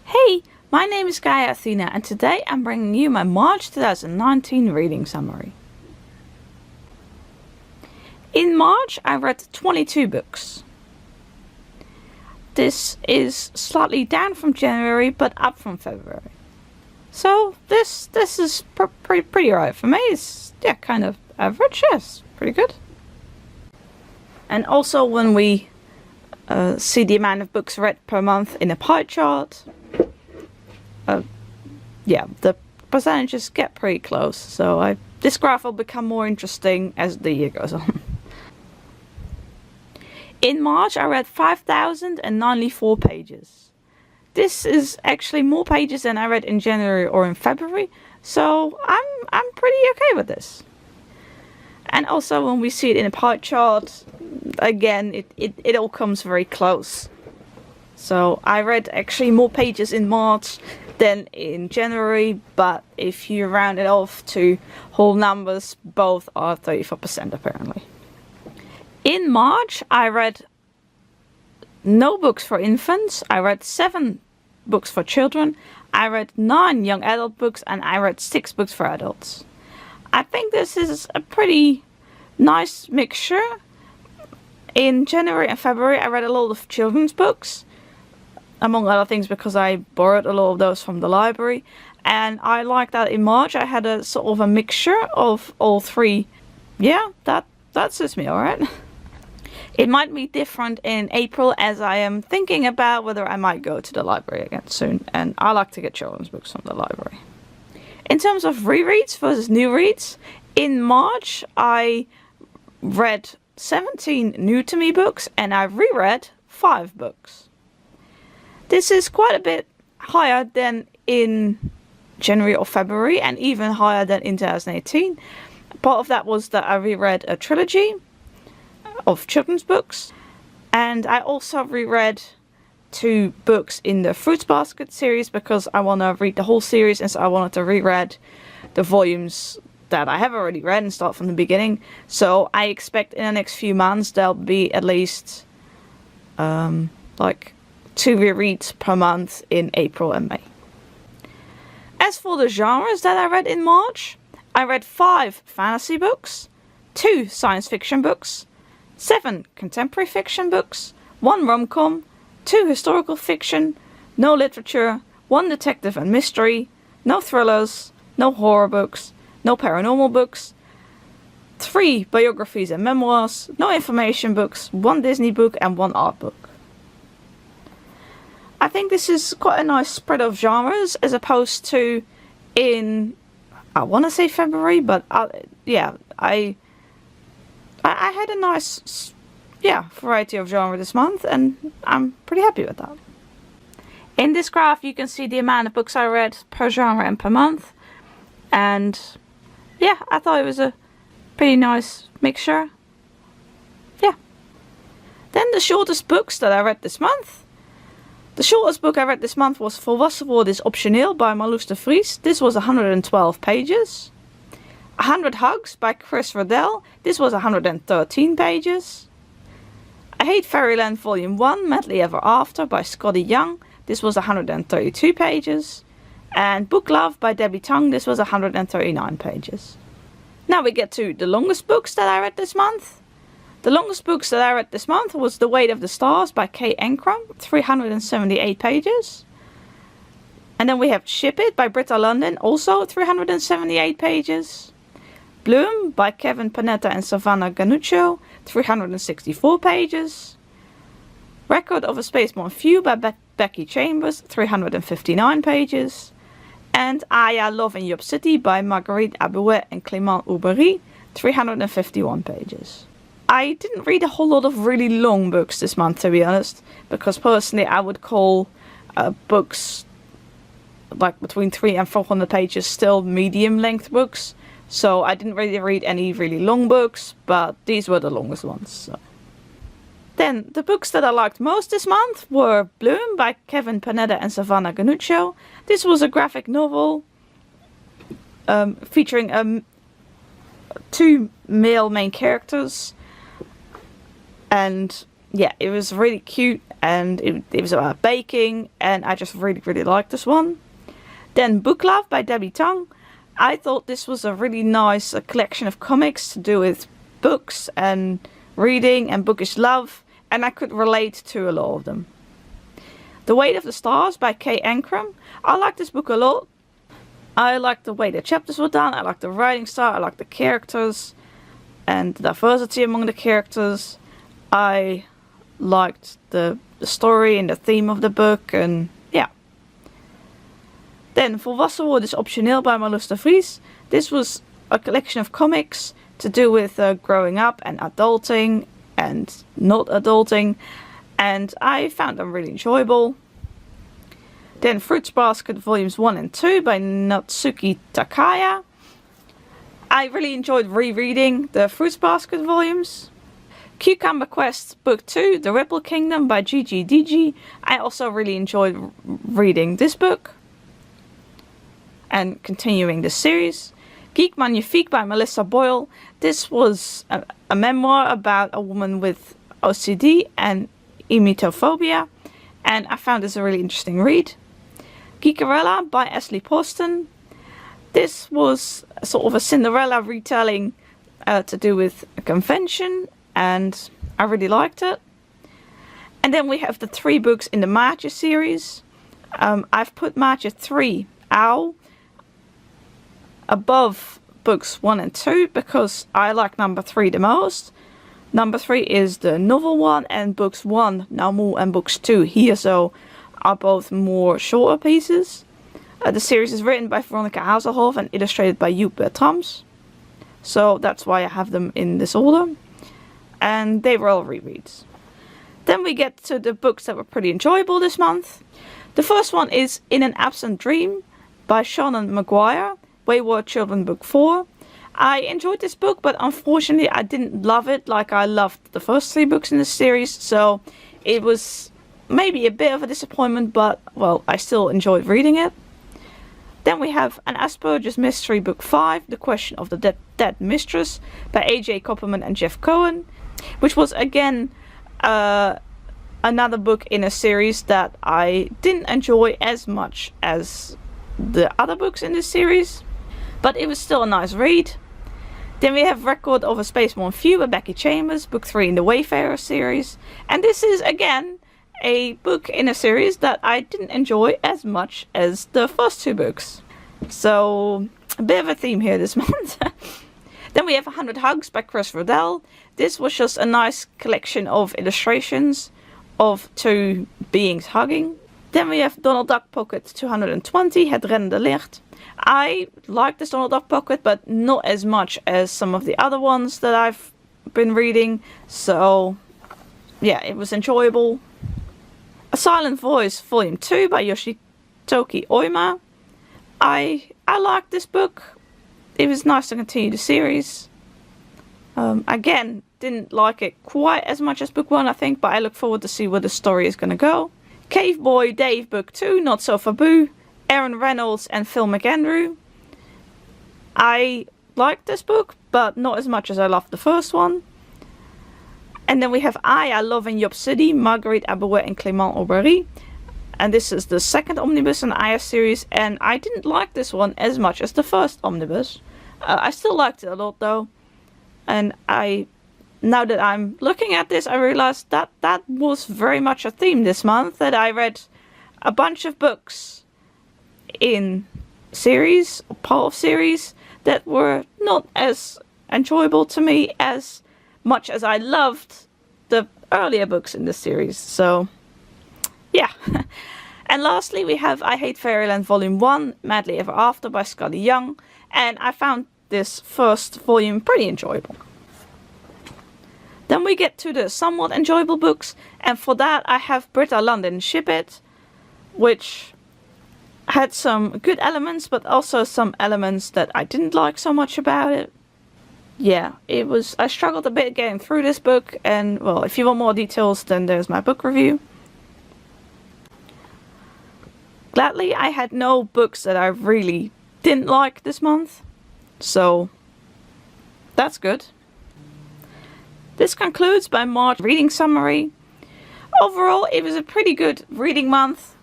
Hey, my name is Gaia Athena and today I'm bringing you my March 2019 reading summary. In March I read 22 books. This is slightly down from January but up from February. So this is pretty alright for me. It's kind of average, yes, pretty good. And also when we see the amount of books read per month in a pie chart, the percentages get pretty close, so this graph will become more interesting as the year goes on. In March I read 5,094 pages. This is actually more pages than I read in January or in February, so I'm pretty okay with this. And also when we see it in a pie chart, again it all comes very close. So I read actually more pages in March than in January, but if you round it off to whole numbers, both are 34% apparently. In March I read no books for infants, I read 7 books for children, I read 9 young adult books, and I read 6 books for adults. I think this is a pretty nice mixture. In January and February I read a lot of children's books, among other things because I borrowed a lot of those from the library, and I like that in March I had a sort of a mixture of all three. Yeah, that suits me alright. It might be different in April as I am thinking about whether I might go to the library again soon, and I like to get children's books from the library. In terms of rereads versus new reads, in March I read 17 new to me books and I reread 5 books. This is quite a bit higher than in January or February, and even higher than in 2018. Part of that was that I reread a trilogy of children's books, and I also reread 2 books in the Fruits Basket series because I want to read the whole series, and so I wanted to reread the volumes that I have already read and start from the beginning. So I expect in the next few months there'll be at least like 2 rereads per month in April and May. As for the genres that I read in March, I read 5 fantasy books, 2 science fiction books, 7 contemporary fiction books, 1 rom-com, 2 historical fiction, no literature, 1 detective and mystery, no thrillers, no horror books, no paranormal books, 3 biographies and memoirs, no information books, 1 Disney book and 1 art book. I think this is quite a nice spread of genres as opposed to in, I want to say February, but I had a nice variety of genre this month, and I'm pretty happy with that. In this graph you can see the amount of books I read per genre and per month, and yeah, I thought it was a pretty nice mixture. Yeah. Then the shortest books that I read this month. The shortest book I read this month was Volwassen Worden is Optioneel by Marloes de Vries. This was 112 pages. 100 Hugs by Chris Riddell. This was 113 pages. I Hate Fairyland Volume 1 Madly Ever After by Scotty Young. This was 132 pages. And Book Love by Debbie Tongue. This was 139 pages. Now we get to the longest books that I read this month. The longest books that I read this month was The Weight of the Stars by Kay Ancrum, 378 pages. And then we have Ship It by Britta London, also 378 pages. Bloom by Kevin Panetta and Savannah Ganuccio, 364 pages. Record of a Spaceborne Few by Becky Chambers, 359 pages. And Aya Love in Yup City by Marguerite Abouet and Clément Aubry, 351 pages. I didn't read a whole lot of really long books this month, to be honest, because personally I would call books like between 300 and 400 pages still medium length books. So I didn't really read any really long books, but these were the longest ones. So. Then the books that I liked most this month were Bloom by Kevin Panetta and Savannah Ganuccio. This was a graphic novel featuring 2 male main characters. And yeah, it was really cute, and it was about baking, and I just really, really liked this one. Then Book Love by Debbie Tong. I thought this was a really nice collection of comics to do with books and reading and bookish love, and I could relate to a lot of them. The Weight of the Stars by Kay Ancrum. I like this book a lot. I like the way the chapters were done, I like the writing style, I like the characters and the diversity among the characters. I liked the story and the theme of the book, and yeah. Then Volwassen Worden is Optioneel by Marloes de Vries. This was a collection of comics to do with growing up and adulting and not adulting, and I found them really enjoyable. Then Fruits Basket Volumes 1 and 2 by Natsuki Takaya. I really enjoyed rereading the Fruits Basket volumes. Cucumber Quest Book 2, The Ripple Kingdom by Gigi Digi. I also really enjoyed reading this book and continuing the series. Geek Magnifique by Melissa Boyle. This was a memoir about a woman with OCD and emetophobia, and I found this a really interesting read. Geekerella by Ashley Poston. This was sort of a Cinderella retelling to do with a convention, and I really liked it. And then we have the 3 books in the Maatje series. I've put Maatje 3, Owl, above books 1 and 2 because I like number 3 the most. Number 3 is the novel one, and books 1, Namu, and books 2, Hierzo, are both more shorter pieces. The series is written by Veronica Hazelhoff and illustrated by Joep Bertrams. So that's why I have them in this order. And they were all rereads. Then we get to the books that were pretty enjoyable this month. The first one is In an Absent Dream by Shannon Maguire, Wayward Children Book 4. I enjoyed this book, but unfortunately I didn't love it like I loved the first 3 books in the series, so it was maybe a bit of a disappointment, but well, I still enjoyed reading it. Then we have An Asperger's Mystery Book 5, The Question of the Dead Mistress by A.J. Kopperman and Jeff Cohen, which was again another book in a series that I didn't enjoy as much as the other books in this series, but it was still a nice read. Then we have Record of a Spaceborne Few by Becky Chambers, book 3 in the Wayfarer series, and this is again a book in a series that I didn't enjoy as much as the first 2 books. So a bit of a theme here this month. Then we have 100 Hugs by Chris Rodell. This was just a nice collection of illustrations of 2 beings hugging. Then we have Donald Duck Pocket 220, Het Rennende Licht. I like this Donald Duck Pocket, but not as much as some of the other ones that I've been reading. So yeah, it was enjoyable. A Silent Voice Volume 2 by Yoshitoki Oima. I liked this book. It was nice to continue the series. Again, didn't like it quite as much as book 1, I think, but I look forward to see where the story is going to go. Cave Boy Dave Book 2, Not So Fabu, Aaron Reynolds and Phil McAndrew. I liked this book, but not as much as I loved the first one. And then we have I Love in Yob City, Marguerite Abouet and Clément Aubry. And this is the second omnibus in the Aya series, and I didn't like this one as much as the first omnibus. I still liked it a lot though. And now that I'm looking at this, I realized that that was very much a theme this month, that I read a bunch of books in series, or part of series, that were not as enjoyable to me as much as I loved the earlier books in the series. So yeah. And lastly we have I Hate Fairyland Volume 1, Madly Ever After by Scully Young, and I found this first volume pretty enjoyable. Then we get to the somewhat enjoyable books, and for that I have Britta London Ship It, which had some good elements, but also some elements that I didn't like so much about it. Yeah, I struggled a bit getting through this book, and well, if you want more details, then there's my book review. Gladly, I had no books that I really didn't like this month, so that's good. This concludes my March reading summary. overall, it was a pretty good reading month.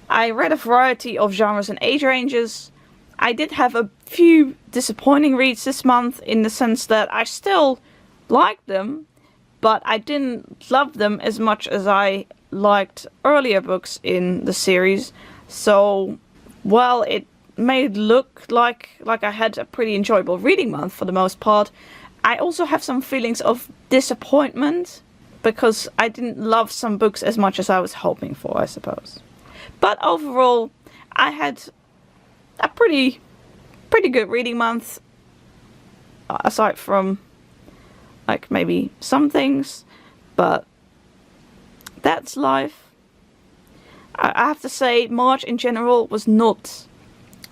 I read a variety of genres and age ranges. I did have a few disappointing reads this month in the sense that I still liked them, but I didn't love them as much as I liked earlier books in the series. So while it may look like I had a pretty enjoyable reading month for the most part, I also have some feelings of disappointment because I didn't love some books as much as I was hoping for, I suppose. But overall, I had a pretty good reading month, aside from like maybe some things, but that's life. I have to say March in general was not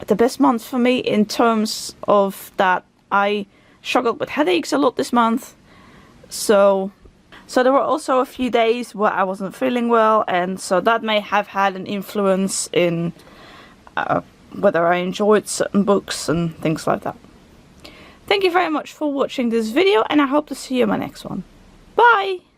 the best month for me in terms of that I struggled with headaches a lot this month. So there were also a few days where I wasn't feeling well, and so that may have had an influence in whether I enjoyed certain books and things like that. Thank you very much for watching this video, and I hope to see you in my next one. Bye!